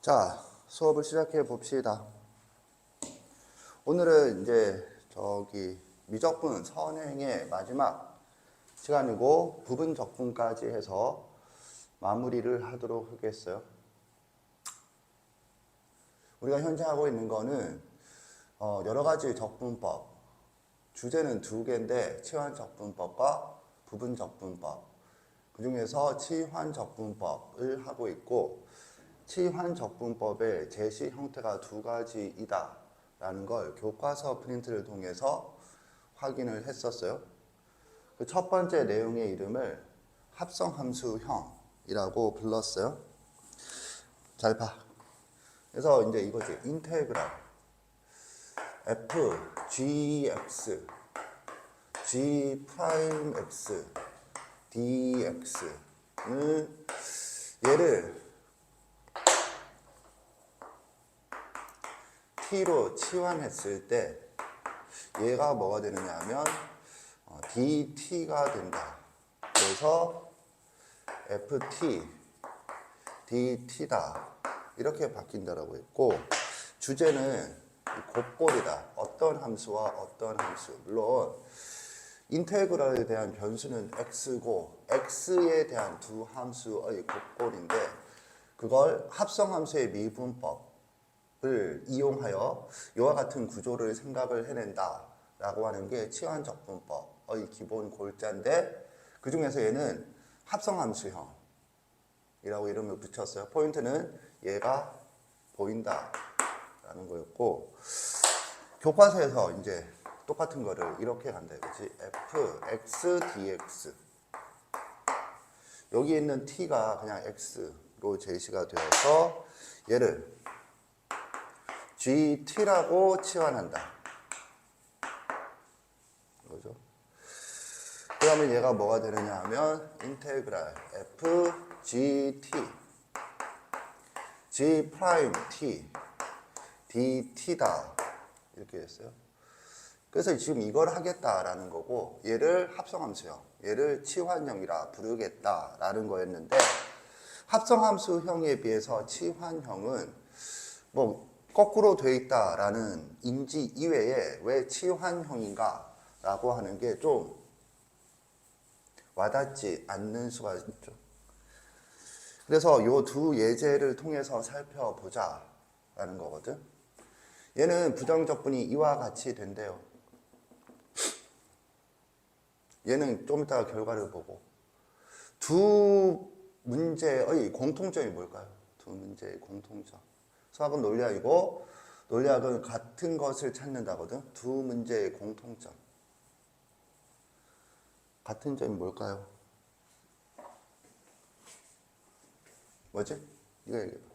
자, 수업을 시작해 봅시다. 오늘은 이제 미적분 선행의 마지막 시간이고 부분 적분까지 해서 마무리를 하도록 하겠어요. 우리가 현재 하고 있는 거는 여러 가지 적분법, 주제는 두 개인데 치환적분법과 부분적분법, 그 중에서 치환적분법을 하고 있고, 치환적분법의 제시 형태가 두 가지이다 라는 걸 교과서 프린트를 통해서 확인을 했었어요. 그 첫 번째 내용의 이름을 합성함수형이라고 불렀어요. 잘 봐. 그래서 이제 이거지. 인테그랄 f gx g 프라임 x dx는 얘를 t로 치환했을 때 얘가 뭐가 되느냐 하면 dt가 된다. 그래서 ft dt다 이렇게 바뀐다라고 했고, 주제는 곱골이다. 어떤 함수와 어떤 함수. 물론 인테그랄에 대한 변수는 x고 x에 대한 두 함수의 곱골인데, 그걸 합성함수의 미분법을 이용하여 이와 같은 구조를 생각을 해낸다 라고 하는 게 치환적분법의 기본 골자인데, 그 중에서 얘는 합성함수형이라고 이름을 붙였어요. 포인트는 얘가 보인다 라는 거였고, 교과서에서 이제 똑같은 거를 이렇게 간다 이거지. f x dx, 여기 있는 t가 그냥 x로 제시가 되어서 얘를 gt라고 치환한다 그죠? 그러면 얘가 뭐가 되느냐 하면 인테그랄 f gt g 프라임 t dt다 이렇게 됐어요. 그래서 지금 이걸 하겠다라는 거고, 얘를 합성함수형, 얘를 치환형이라 부르겠다라는 거였는데, 합성함수형에 비해서 치환형은 뭐 거꾸로 돼 있다라는 인지 이외에 왜 치환형인가 라고 하는 게 좀 와닿지 않는 수가 있죠. 그래서 요 두 예제를 통해서 살펴보자 라는 거거든. 얘는 부정적분이 이와 같이 된대요. 얘는 좀 이따가 결과를 보고, 두 문제의 공통점이 뭘까요? 두 문제의 공통점. 수학은 논리학이고 논리학은 같은 것을 찾는다거든. 두 문제의 공통점. 같은 점이 뭘까요? 뭐지? 이거 얘기해봐.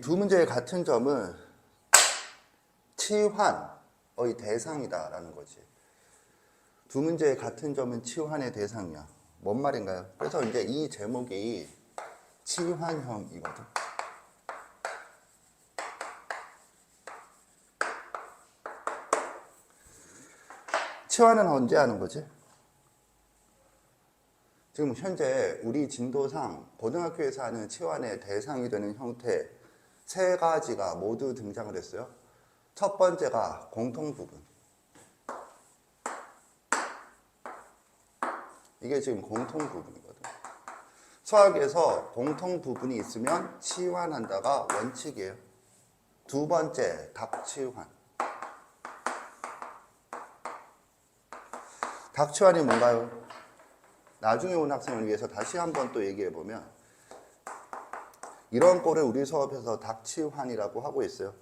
두 문제의 같은 점은 치환의 대상이다라는 거지. 두 문제의 같은 점은 치환의 대상이야. 뭔 말인가요? 그래서 이제 이 제목이 치환형이거든. 치환은 언제 하는 거지? 지금 현재 우리 진도상 고등학교에서 하는 치환의 대상이 되는 형태 세 가지가 모두 등장을 했어요. 첫 번째가 공통부분. 이게 지금 공통부분이거든. 수학에서 공통부분이 있으면 치환한다가 원칙이에요. 두 번째, 닥치환. 닥치환이 뭔가요? 나중에 온 학생을 위해서 다시 한번 또 얘기해보면, 이런 꼴을 우리 수업에서 닥치환이라고 하고 있어요.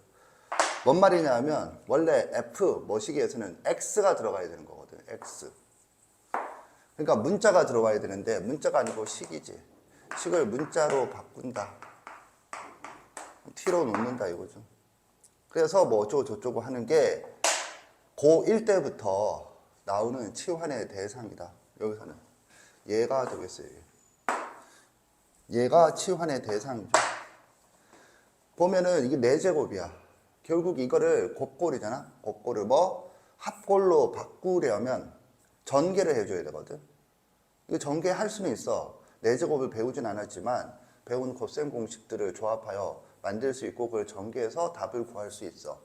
뭔 말이냐 하면, 원래 F 모시기에서는 X가 들어가야 되는 거거든. X. 그러니까 문자가 들어와야 되는데, 문자가 아니고 식이지. 식을 문자로 바꾼다. T로 놓는다 이거죠. 그래서 뭐 어쩌고 저쩌고 하는 게 고1 때부터 나오는 치환의 대상이다. 여기서는. 얘가 되겠어요. 얘가 치환의 대상이죠. 보면은 이게 4제곱이야. 결국 이거를 곱골이잖아. 곱골을 합골로 바꾸려면 전개를 해줘야 되거든. 이거 전개할 수는 있어. 4제곱을 배우진 않았지만 배운 곱셈 공식들을 조합하여 만들 수 있고 그걸 전개해서 답을 구할 수 있어.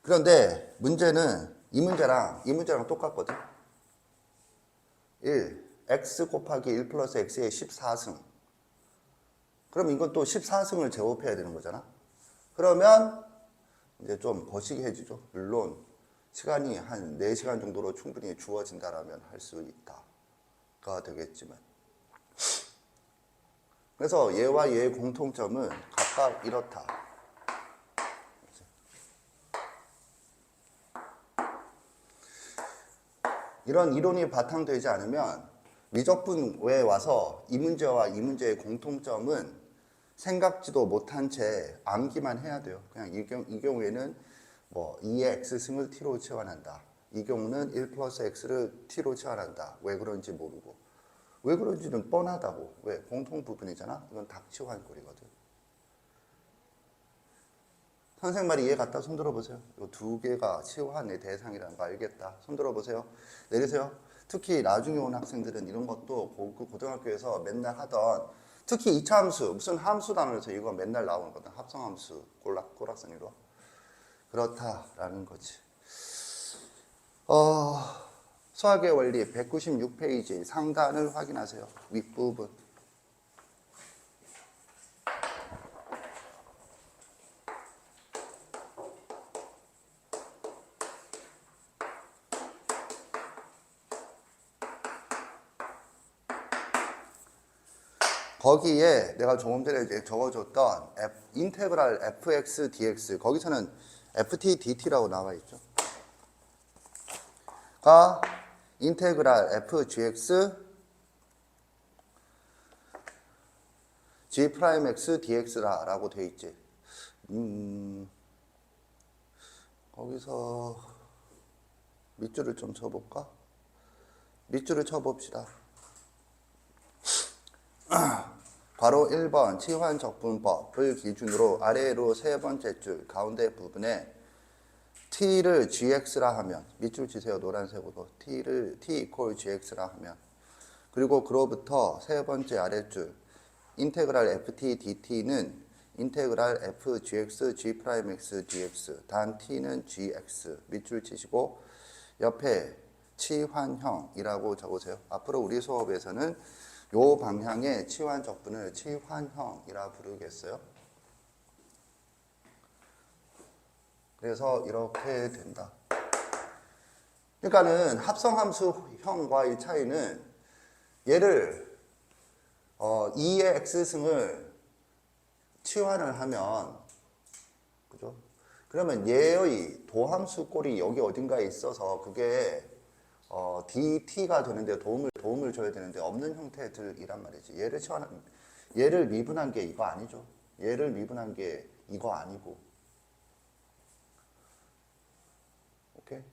그런데 문제는 이 문제랑 똑같거든. 1, x 곱하기 1 플러스 x의 14승. 그럼 이건 또 14승을 제곱해야 되는 거잖아. 그러면 이제 좀 거시기해지죠. 물론 시간이 한 4시간 정도로 충분히 주어진다라면 할 수 있다가 되겠지만. 그래서 얘와 얘의 공통점은 각각 이렇다. 이런 이론이 바탕되지 않으면 미적분에 와서 이 문제와 이 문제의 공통점은 생각지도 못한 채 암기만 해야 돼요. 그냥 이 경우에는 뭐 2의 x승을 t로 치환한다. 이 경우는 1 플러스 x를 t로 치환한다. 왜 그런지 모르고. 왜 그런지는 뻔하다고. 왜? 공통 부분이잖아. 이건 닥치환꼴이거든. 선생님 말이 이해 갔다? 손들어 보세요. 이 두 개가 치환의 대상이라는 거 알겠다. 손들어 보세요. 내리세요. 특히 나중에 온 학생들은 이런 것도 고등학교에서 맨날 하던, 특히 2차 함수, 무슨 함수 단원에서 이거 맨날 나오는 거다. 합성함수, 꼬락선이로. 그렇다라는 거지. 수학의 원리 196페이지 상단을 확인하세요. 윗부분. 거기에 내가 조금 전에 이제 적어줬던 인테그랄 fx dx, 거기서는 ft dt라고 나와 있죠. 가 인테그랄 fgx g'x dx라고 돼 있지. 거기서 밑줄을 좀 쳐볼까? 밑줄을 쳐봅시다. 바로 1번 치환적분법을 기준으로 아래로 세 번째 줄 가운데 부분에 t를 gx라 하면, 밑줄 치세요. 노란색으로. t equal gx라 하면, 그리고 그로부터 세 번째 아래줄 인테그랄 ft dt는 인테그랄 fgx g'x dx, 단 t는 gx, 밑줄 치시고 옆에 치환형이라고 적으세요. 앞으로 우리 수업에서는 요 방향의 치환 적분을 치환형이라 부르겠어요. 그래서 이렇게 된다. 그러니까는 합성함수형과의 차이는 얘를 2의 x승을 치환을 하면, 그죠? 그러면 얘의 도함수 꼴이 여기 어딘가에 있어서 그게 dt가 되는데 도움을 줘야 되는데 없는 형태들이란 말이지. 얘를 미분한 게 이거 아니죠. 얘를 미분한 게 이거 아니고. 오케이?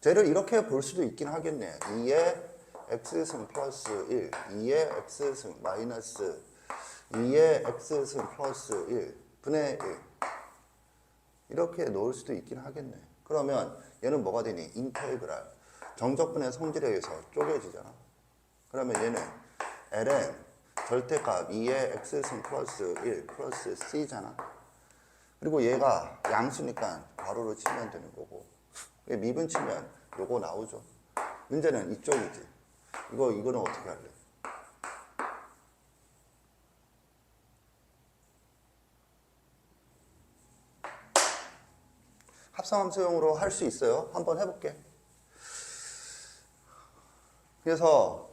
쟤를 이렇게 볼 수도 있긴 하겠네. 2의 x승 플러스 1, 2의 x승 마이너스 2의 x승 플러스 1 분의 1. 이렇게 놓을 수도 있긴 하겠네. 그러면 얘는 뭐가 되니? 인테그랄. 정적분의 성질에 의해서 쪼개지잖아. 그러면 얘는 ln 절대값 2의 x승 플러스 1 플러스 c잖아. 그리고 얘가 양수니까 괄호로 치면 되는 거고, 미분 치면 요거 나오죠. 문제는 이쪽이지. 이거는 어떻게 할래? 합성함수형으로 할 수 있어요. 한번 해볼게. 그래서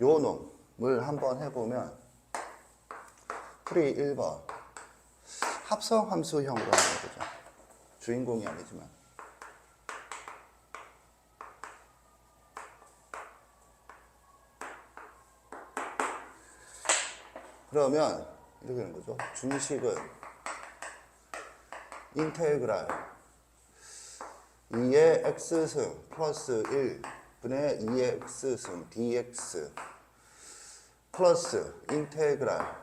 요 놈을 한번 해보면 풀이 1번 합성함수형으로 한번 해보자. 주인공이 아니지만. 그러면 이렇게 되는 거죠. 중식은 인테그랄 2의 x승 플러스 1 분의 2의 x승 dx 플러스 인테그랄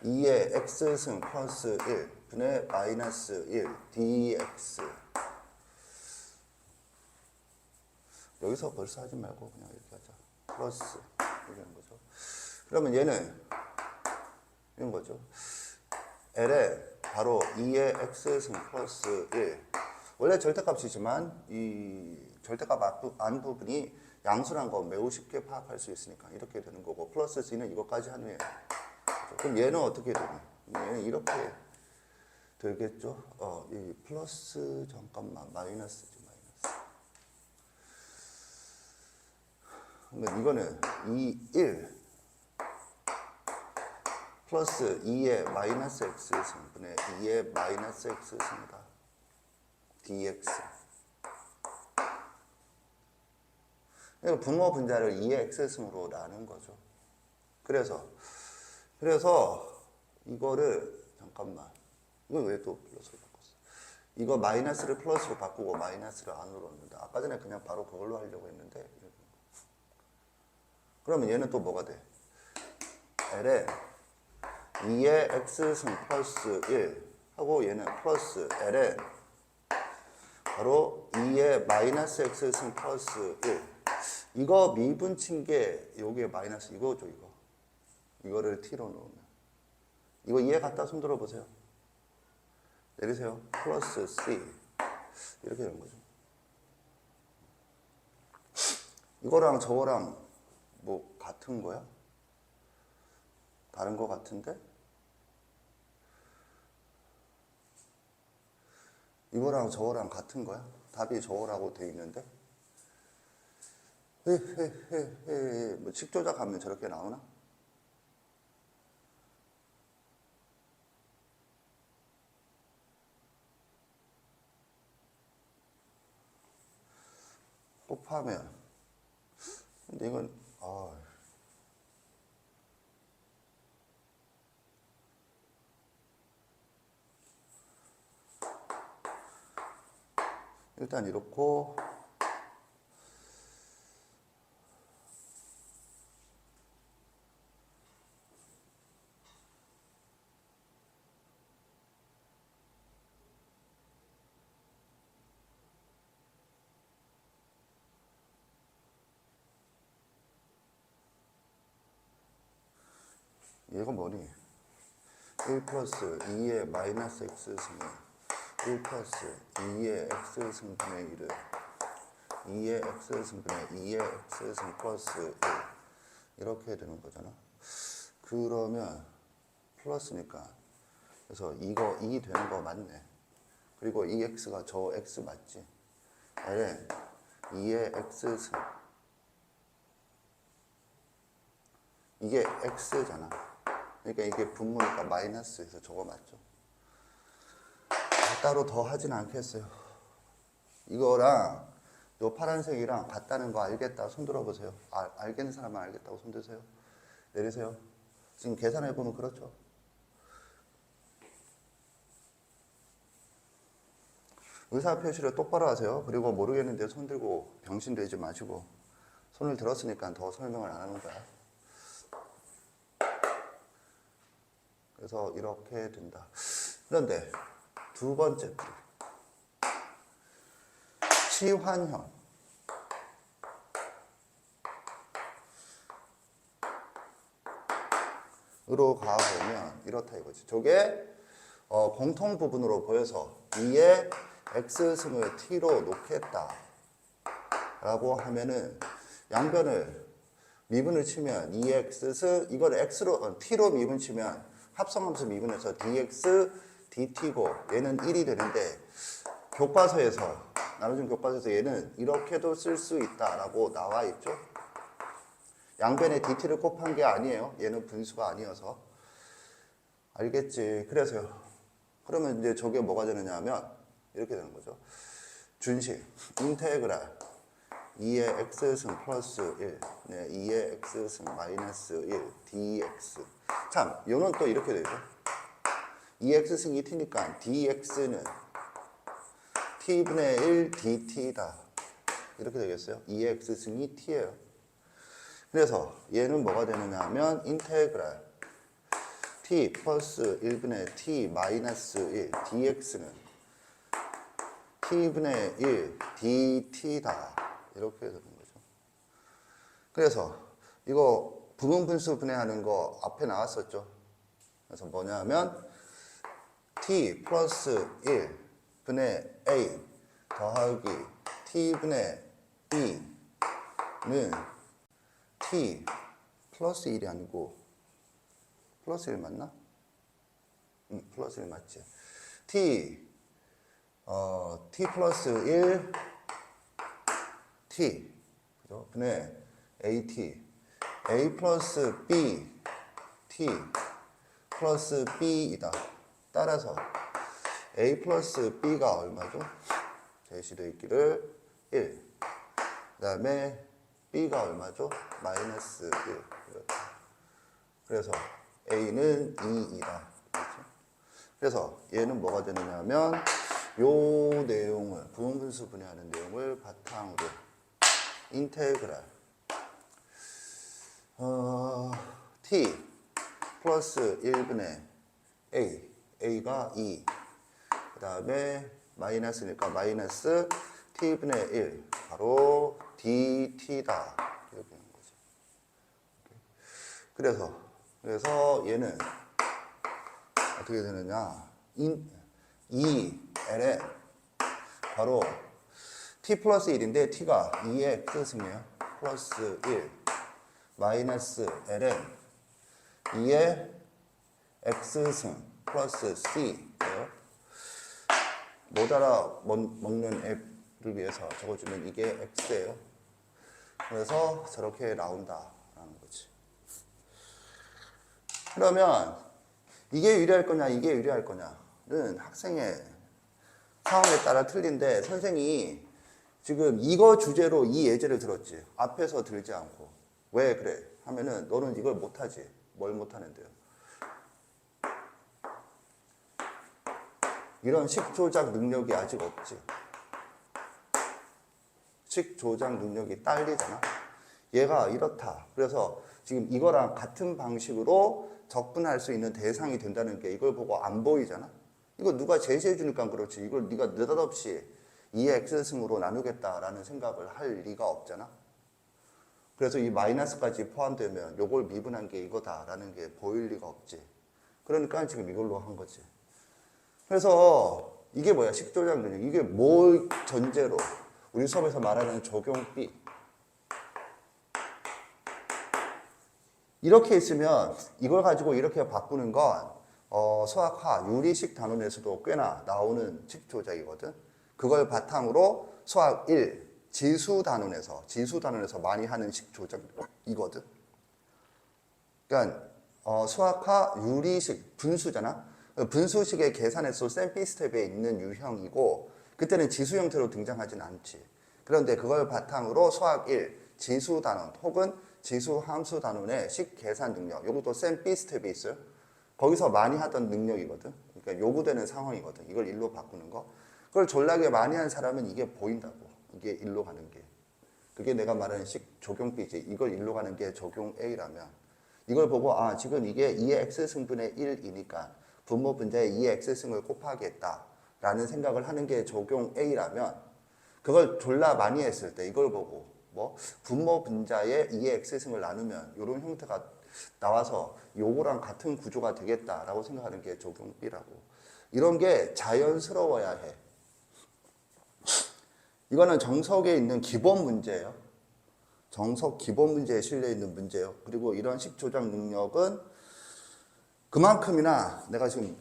2의 x승 플러스 1 분의 마이너스 1 dx. 여기서 벌써 하지 말고 그냥 이렇게 하자. 플러스 이렇게 되는 거죠. 그러면 얘는 이런 거죠. L에 바로 2의 x승 플러스 1. 원래 절대값이지만 이 절대값 안 부분이 양수란 거 매우 쉽게 파악할 수 있으니까 이렇게 되는 거고, 플러스 C는 이것까지 한 후에. 그럼 얘는 어떻게 되니? 얘는 이렇게 되겠죠. 이 플러스 잠깐만 마이너스지 마이너스. 그러면 이거는 2, 1 플러스 2의 마이너스 x승분의 2의 마이너스 x승이다. dx. 그러니까 분모 분자를 2의 x승으로 나눈 거죠. 그래서 이거를 잠깐만, 이거 왜 또 플러스로 바꿨어? 이거 마이너스를 플러스로 바꾸고 마이너스를 안으로 넣는다. 아까 전에 그냥 바로 그걸로 하려고 했는데, 그러면 얘는 또 뭐가 돼? L에 2의 x승 플러스 1 하고 얘는 플러스 L에 바로 2의 마이너스 x승 플러스 1. 이거 미분친 게 요게 마이너스 이거죠. 이거를 t로 놓으면 이거 이해 갖다 손 들어보세요. 내리세요. 플러스 c 이렇게 되는 거죠. 이거랑 저거랑 뭐 같은 거야? 다른 거 같은데? 이거랑 저거랑 같은 거야? 답이 저거라고 돼 있는데? 뭐 식 조작하면 저렇게 나오나? 곱하면. 근데 이건 일단 이렇고, 얘가 뭐니? 1 플러스 2의 마이너스 x승이 1 플러스 2의 x승분의 1을 2의 x승분의 2의 x승 플러스 1 이렇게 되는 거잖아. 그러면 플러스니까, 그래서 이거 2 되는 거 맞네. 그리고 이 x가 저 x 맞지? L에 2의 x승, 이게 x잖아. 그러니까 이게 분모니까 마이너스에서 저거 맞죠? 따로 더 하진 않겠어요. 이거랑 요 파란색이랑 같다는 거 알겠다 손 들어보세요. 알겠는 사람은 알겠다고 손 드세요. 내리세요. 지금 계산해보면 그렇죠. 의사표시를 똑바로 하세요. 그리고 모르겠는데 손 들고 병신 되지 마시고, 손을 들었으니까 더 설명을 안 하는 거야. 그래서 이렇게 된다. 그런데 두 번째 치환형. 으로 가보면 이렇다 이거지. 저게 공통 부분으로 보여서 2의 x승을 t로 놓겠다 라고 하면은 양변을 미분을 치면 2x승 이걸 x로 t로 미분 치면 합성함수 미분해서 dx dt고 얘는 1이 되는데, 교과서에서 나눠준 교과서에서 얘는 이렇게도 쓸 수 있다라고 나와 있죠. 양변에 dt를 곱한 게 아니에요. 얘는 분수가 아니어서. 알겠지? 그래서요. 그러면 이제 저게 뭐가 되느냐 하면 이렇게 되는 거죠. 준식 인테그랄 2의 x승 플러스 1 네, 2의 x승 마이너스 1 dx. 참, 요는 또 이렇게 되죠. 2x승이 t니까 dx는 t분의 1 dt다 이렇게 되겠어요. 2x승이 t예요. 그래서 얘는 뭐가 되느냐 하면 인테그랄 t 플러스 1분의 t 마이너스 1 dx는 t분의 1 dt다 이렇게 되는 거죠. 그래서 이거 부분 분수 분해하는 거 앞에 나왔었죠. 그래서 뭐냐면 t 플러스 1 분의 a 더하기 t분의 b는 t 플러스 1이 아니고 플러스 1 맞나? 플러스 1 맞지? t 플러스 1 t 그죠? 분의 at a 플러스 b t 플러스 b이다. 따라서 a 플러스 b가 얼마죠? 제시되어 있기를 1. 그 다음에 b가 얼마죠? 마이너스 1. 그래서 a는 2이다. 그래서 얘는 뭐가 되느냐면 요 내용을 부분분수 분해하는 내용을 바탕으로 인테그랄 t 플러스 1분의 a가 2. 그 다음에 마이너스니까 마이너스 t분의 1 바로 dt다. 이렇게 되는 거죠. 그래서 얘는 어떻게 되느냐? 2ln 바로 t 플러스 1인데 t가 2의 x승이에요. 플러스 1 마이너스 ln 2의 x승 플러스 c예요. 못 알아먹는 앱을 위해서 적어주면 이게 x예요. 그래서 저렇게 나온다라는 거지. 그러면 이게 유리할 거냐, 이게 유리할 거냐는 학생의 상황에 따라 틀린데 선생이 지금 이거 주제로 이 예제를 들었지. 앞에서 들지 않고. 왜 그래? 하면은 너는 이걸 못하지. 뭘 못하는데요? 이런 식 조작 능력이 아직 없지. 식 조작 능력이 딸리잖아. 얘가 이렇다. 그래서 지금 이거랑 같은 방식으로 접근할 수 있는 대상이 된다는 게 이걸 보고 안 보이잖아. 이거 누가 제시해 주니까 그렇지. 이걸 네가 느닷없이 2의 x승으로 나누겠다라는 생각을 할 리가 없잖아. 그래서 이 마이너스까지 포함되면 요걸 미분한 게 이거다라는 게 보일 리가 없지. 그러니까 지금 이걸로 한 거지. 그래서 이게 뭐야? 식조작 능력. 이게 뭘 전제로? 우리 수업에서 말하는 적용비. 이렇게 있으면 이걸 가지고 이렇게 바꾸는 건 수학화 유리식 단원에서도 꽤나 나오는 식조작이거든. 그걸 바탕으로 수학 1 지수 단원에서 많이 하는 식조작이거든. 그러니까 수학화 유리식 분수잖아. 분수식의 계산에서 샘플 스텝에 있는 유형이고 그때는 지수 형태로 등장하진 않지. 그런데 그걸 바탕으로 수학 1 지수 단원 혹은 지수 함수 단원의 식 계산 능력, 이것도 샘플 스텝이 있어요. 거기서 많이 하던 능력이거든. 그러니까 요구되는 상황이거든. 이걸 일로 바꾸는 거. 그걸 졸라게 많이 한 사람은 이게 보인다고. 이게 일로 가는 게. 그게 내가 말하는 식 적용 B지. 이걸 일로 가는 게 적용 A라면 이걸 보고 아 지금 이게 2의 x승분의 1이니까 분모 분자에 2의 x승을 곱하겠다라는 생각을 하는 게 적용 A라면 그걸 졸라 많이 했을 때 이걸 보고 뭐 분모 분자에 2의 x승을 나누면 이런 형태가 나와서 요거랑 같은 구조가 되겠다라고 생각하는 게 적용 B라고. 이런 게 자연스러워야 해. 이거는 정석에 있는 기본 문제예요. 정석 기본 문제에 실려 있는 문제예요. 그리고 이런 식 조작 능력은 그만큼이나 내가 지금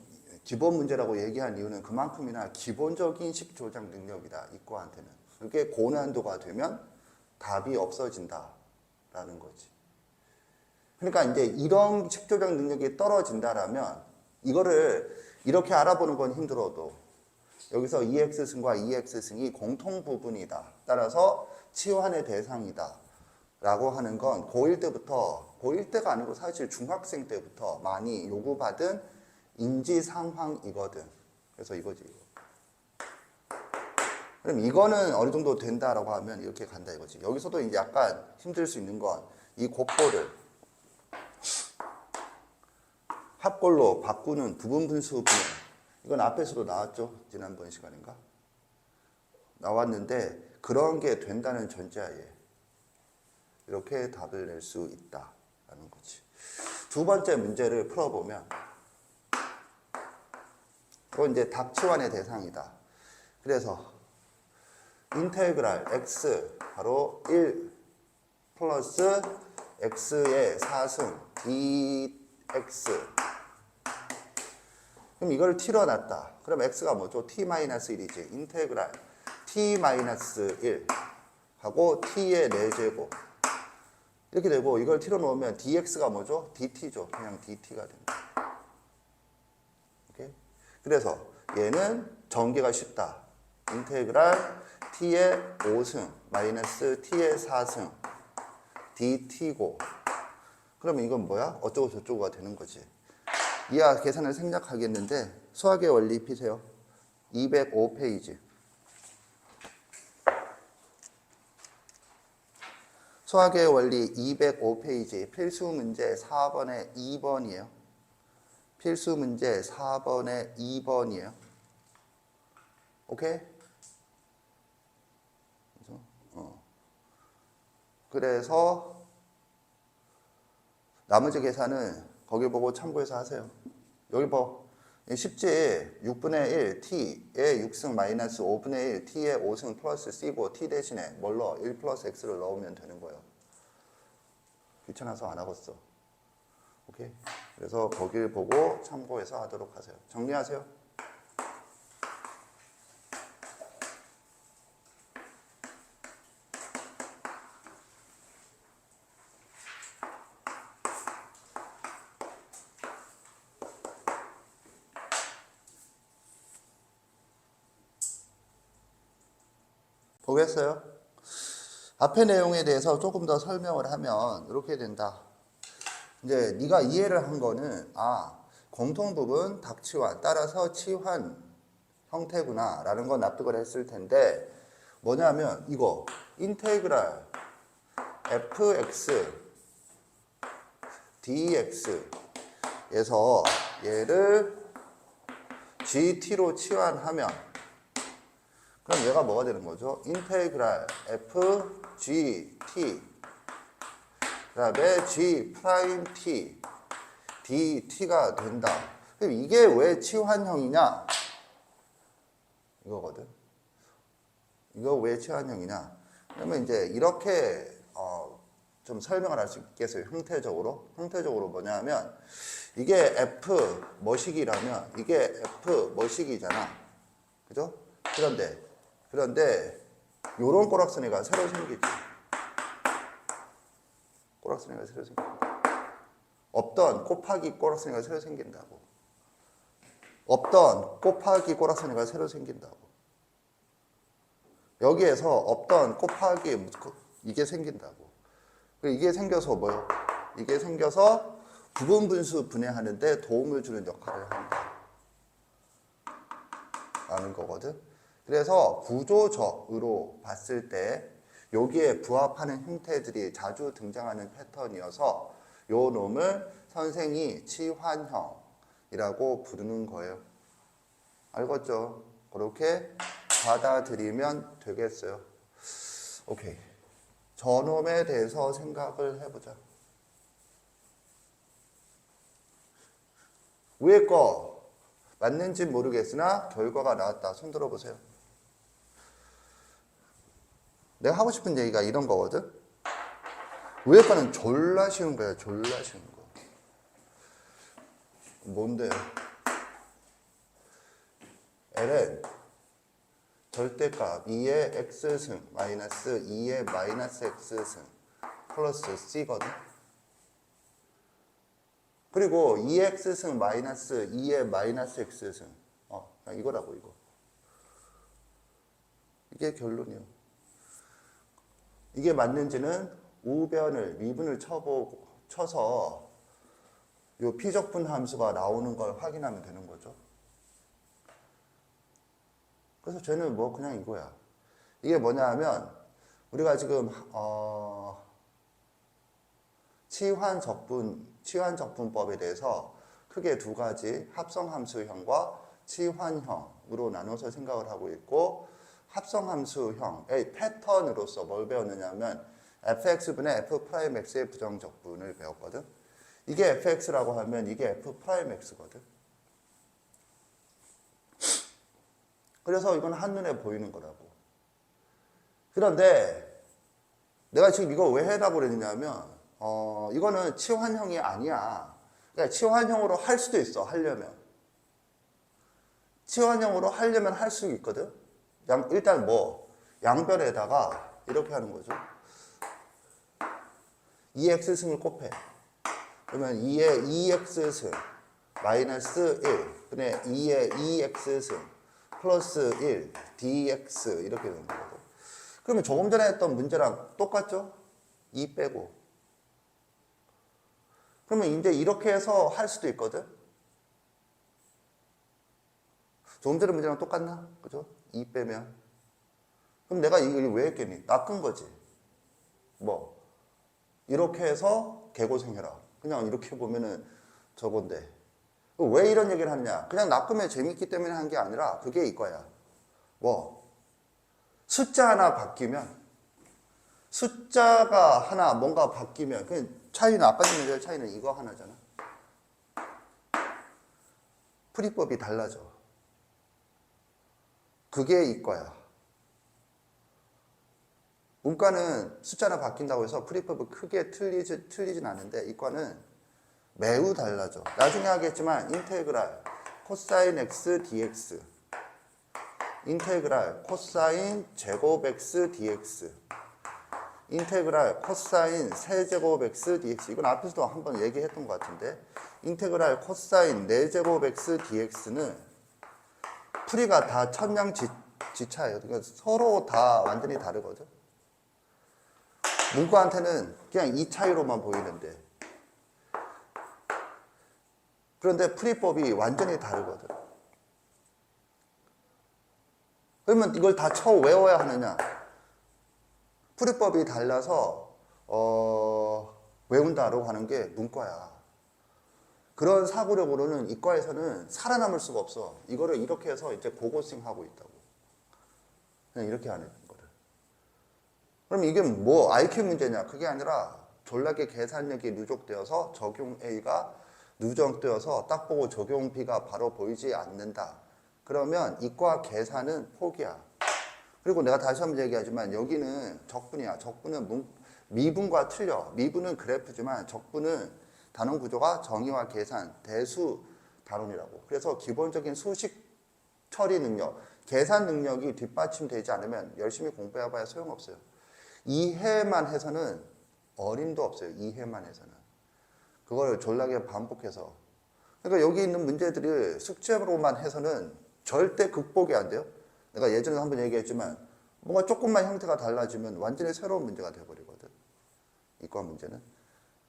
기본 문제라고 얘기한 이유는 그만큼이나 기본적인 식 조작 능력이다. 이과한테는. 그게 고난도가 되면 답이 없어진다라는 거지. 그러니까 이제 이런 식 조작 능력이 떨어진다라면 이거를 이렇게 알아보는 건 힘들어도 여기서 2x승과 2x승이 공통 부분이다. 따라서 치환의 대상이다. 라고 하는 건 고1 때부터, 고1 때가 아니고 사실 중학생 때부터 많이 요구받은 인지 상황이거든. 그래서 이거지. 그럼 이거는 어느 정도 된다라고 하면 이렇게 간다 이거지. 여기서도 이제 약간 힘들 수 있는 건 이 곱볼을 합골로 바꾸는 부분 분수 분해. 이건 앞에서도 나왔죠. 지난번 시간인가? 나왔는데 그런 게 된다는 전제하에. 이렇게 답을 낼 수 있다라는 거지. 두 번째 문제를 풀어보면 그건 이제 닥치환의 대상이다. 그래서 인테그랄 x 바로 1 플러스 x의 4승 dx. 그럼 이걸 t로 놨다. 그럼 x가 뭐죠? t-1이지. 인테그랄 t-1 하고 t의 4제곱 이렇게 되고, 이걸 t로 놓으면 dx가 뭐죠? dt죠. 그냥 dt가 된다. 오케이? 그래서 얘는 전개가 쉽다. 인테그랄 t의 5승 마이너스 t의 4승 dt고, 그러면 이건 뭐야? 어쩌고 저쩌고가 되는 거지. 이하 계산을 생략하겠는데 수학의 원리 피세요. 205페이지. 수학의 원리 205페이지 필수 문제 4번에 2번이에요. 필수 문제 4번에 2번이에요. 오케이? 그래서 나머지 계산은 거기 보고 참고해서 하세요. 여기 봐. 쉽지. 6분의 1 t의 6승 마이너스 5분의 1 t의 5승 플러스 c고 t 대신에 뭘 넣어? 1 플러스 x를 넣으면 되는 거예요. 귀찮아서 안 하겠어. 오케이? 그래서 거기를 보고 참고해서 하도록 하세요. 정리하세요. 보겠어요? 앞의 내용에 대해서 조금 더 설명을 하면 이렇게 된다. 이제 네가 이해를 한 거는 공통부분 닥치환 따라서 치환 형태구나 라는 건 납득을 했을 텐데, 뭐냐면 이거 인테그랄 fx dx에서 얘를 gt로 치환하면 그럼 얘가 뭐가 되는 거죠? 인테그랄 f gt 그다음에 g 프라임 t dt가 된다. 그럼 이게 왜 치환형이냐? 이거거든. 이거 왜 치환형이냐? 그러면 이제 이렇게 좀 설명을 할 수 있겠어요. 형태적으로 뭐냐면 이게 f 뭐식이라면 이게 f 뭐식이잖아. 그죠? 그런데 요런 꼬락서니가 새로 생기지. 꼬락서니가 새로 생긴다. 없던 곱하기 꼬락서니가 새로 생긴다고. 없던 곱하기 꼬락서니가 새로 생긴다고. 여기에서 없던 곱하기 이게 생긴다고. 이게 생겨서 뭐요? 이게 생겨서 부분분수 분해하는데 도움을 주는 역할을 한다. 라는 거거든. 그래서 구조적으로 봤을 때 여기에 부합하는 형태들이 자주 등장하는 패턴이어서 요 놈을 선생이 치환형이라고 부르는 거예요. 알겠죠? 그렇게 받아들이면 되겠어요. 오케이. 저놈에 대해서 생각을 해보자. 위에 거 맞는지 모르겠으나 결과가 나왔다. 손 들어보세요. 내가 하고 싶은 얘기가 이런 거거든. 위에 거는 졸라 쉬운 거야. 졸라 쉬운 거. 뭔데요? L은 절대값 2의 x승 마이너스 2의 마이너스 x승 플러스 c거든. 그리고 2x승 마이너스 2의 마이너스 x승 이거라고 이거. 이게 결론이요. 이게 맞는지는 우변을 미분을 쳐서 요 피적분 함수가 나오는 걸 확인하면 되는 거죠. 그래서 쟤는 뭐 그냥 이거야. 이게 뭐냐 하면 우리가 지금 치환적분법에 대해서 크게 두 가지 합성함수형과 치환형으로 나눠서 생각을 하고 있고, 합성함수형의 패턴으로서 뭘 배웠느냐 하면 fx분의 f'x의 부정적분을 배웠거든. 이게 fx라고 하면 이게 f'x거든. 그래서 이건 한눈에 보이는 거라고. 그런데 내가 지금 이거 왜 해라고 그랬냐면 이거는 치환형이 아니야. 그러니까 치환형으로 할 수도 있어. 하려면. 치환형으로 하려면 할 수 있거든. 일단 양변에다가 이렇게 하는 거죠. 2x승을 곱해. 그러면 2의 2x승 마이너스 1 분의 2의 2x승 플러스 1 dx 이렇게 되는 거거든. 그러면 조금 전에 했던 문제랑 똑같죠? 2 빼고. 그러면 이제 이렇게 해서 할 수도 있거든. 조금 전에 문제랑 똑같나? 그죠? 2 빼면. 그럼 내가 이걸 왜 했겠니? 낚은 거지. 이렇게 해서 개고생해라. 그냥 이렇게 보면은 저건데. 왜 이런 얘기를 하냐? 그냥 낚으면 재밌기 때문에 한 게 아니라 그게 이거야. 숫자 하나 바뀌면, 숫자가 하나 뭔가 바뀌면, 그 차이는, 아까 전에 문제의 차이는 이거 하나잖아. 풀이법이 달라져. 그게 이거야. 문과는 숫자 하나 바뀐다고 해서 풀이법이 크게 틀리진 않은데, 이과는 매우 달라져. 나중에 하겠지만, 인테그랄, 코사인 x dx, 인테그랄 코사인 제곱 x dx, 인테그랄 코사인 세제곱 x dx. 이건 앞에서도 한번 얘기했던 것 같은데, 인테그랄 코사인 4제곱 x dx는 풀이가 다 천냥지차예요. 그러니까 서로 다 완전히 다르거든. 문과한테는 그냥 이 차이로만 보이는데, 그런데 풀이법이 완전히 다르거든. 그러면 이걸 다 외워야 하느냐? 풀이법이 달라서 외운다라고 하는 게 문과야. 그런 사고력으로는 이과에서는 살아남을 수가 없어. 이거를 이렇게 해서 이제 고고싱 하고 있다고. 그냥 이렇게 하는 거를. 그럼 이게 IQ 문제냐? 그게 아니라 졸라게 계산력이 누적되어서 적용 A가 누적되어서 딱 보고 적용 B가 바로 보이지 않는다. 그러면 이과 계산은 포기야. 그리고 내가 다시 한번 얘기하지만 여기는 적분이야. 적분은 미분과 틀려. 미분은 그래프지만 적분은 단원 구조가 정의와 계산, 대수 단원이라고. 그래서 기본적인 수식 처리 능력, 계산 능력이 뒷받침되지 않으면 열심히 공부해봐야 소용없어요. 이해만 해서는 어림도 없어요. 이해만 해서는. 그걸 졸라게 반복해서. 그러니까 여기 있는 문제들을 숙제로만 해서는 절대 극복이 안 돼요. 내가 예전에 한번 얘기했지만 뭔가 조금만 형태가 달라지면 완전히 새로운 문제가 돼버리거든. 이과 문제는.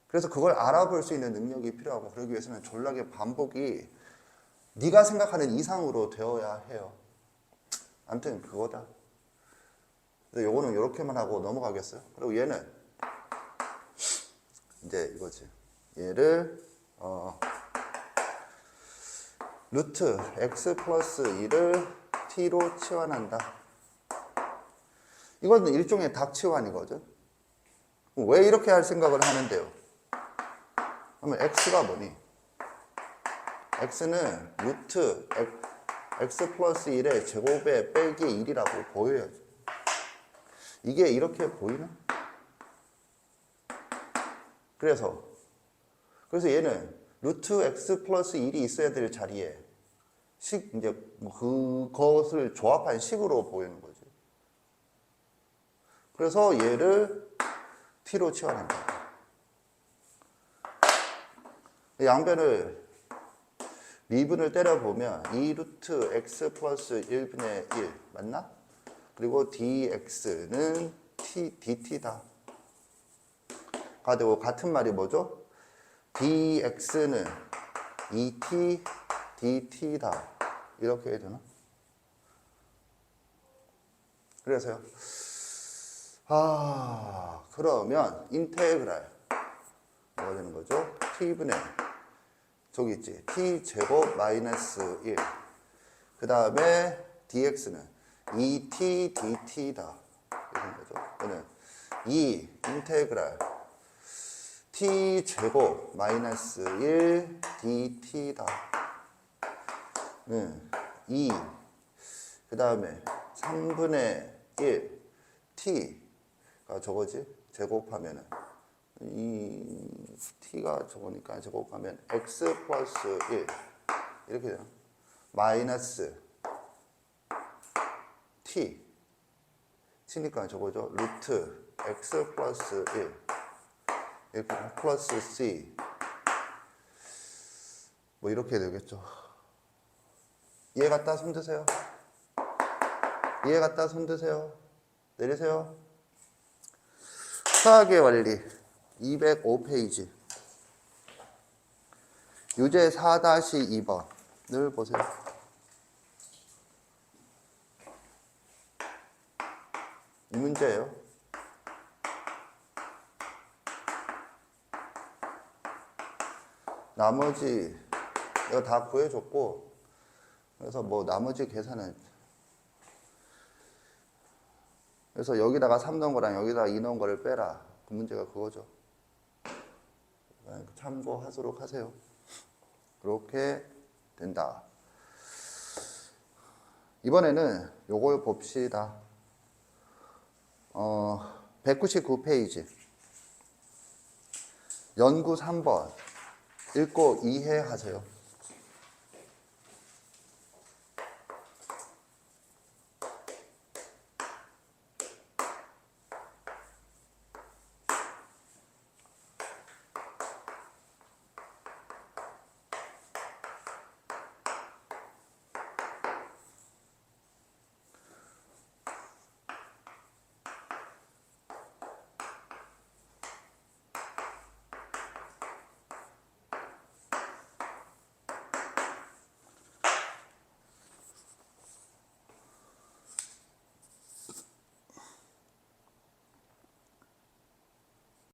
그래서 그걸 알아볼 수 있는 능력이 필요하고, 그러기 위해서는 졸라게 반복이 네가 생각하는 이상으로 되어야 해요. 아무튼 그거다. 그래서 요거는 이렇게만 하고 넘어가겠어요. 그리고 얘는 이제 이거지. 얘를 루트 x 플러스 1을 t로 치환한다. 이거는 일종의 닥치환이거든. 왜 이렇게 할 생각을 하는데요? 그러면 x가 뭐니? x는 루트 x 플러스 1의 제곱에 빼기 1이라고 보여야죠. 이게 이렇게 보이나? 그래서 얘는 루트 x 플러스 1이 있어야 될 자리에 이제 그것을 조합한 식으로 보이는 거죠. 그래서 얘를 t로 치환한다. 양변을 미분을 때려보면 2 루트 x 플러스 1분의 1 맞나? 그리고 dx는 dt다. 가 되고, 같은 말이 뭐죠? dx는 2t dt다. 이렇게 해야 되나? 그래서요. 그러면 인테그랄 뭐가 되는 거죠? t분의 저기 있지. t 제곱 마이너스 1. 그 다음에 dx는 2t dt다. 이런 거죠. 이거는 2 인테그랄 t 제곱 마이너스 1 dt다. 2 그 다음에 3분의 1 t가 저거지? 제곱하면은 이 t가 저거니까 제곱하면 x 플러스 1 이렇게 되나? 마이너스 t t니까 저거죠? 루트 x 플러스 1 이렇게 플러스 c 뭐 이렇게 되겠죠. 이해 갔다 손 드세요. 이해 갔다 손 드세요. 내리세요. 수학의 원리 205페이지 유제 4-2번을 보세요. 이 문제예요. 나머지 내가 다 구해줬고 그래서 뭐 나머지 계산은 그래서 여기다가 3 넣은 거랑 여기다가 2 넣은 거를 빼라. 그 문제가 그거죠. 참고하도록 하세요. 그렇게 된다. 이번에는 요걸 봅시다. 199페이지 연구 3번 읽고 이해하세요.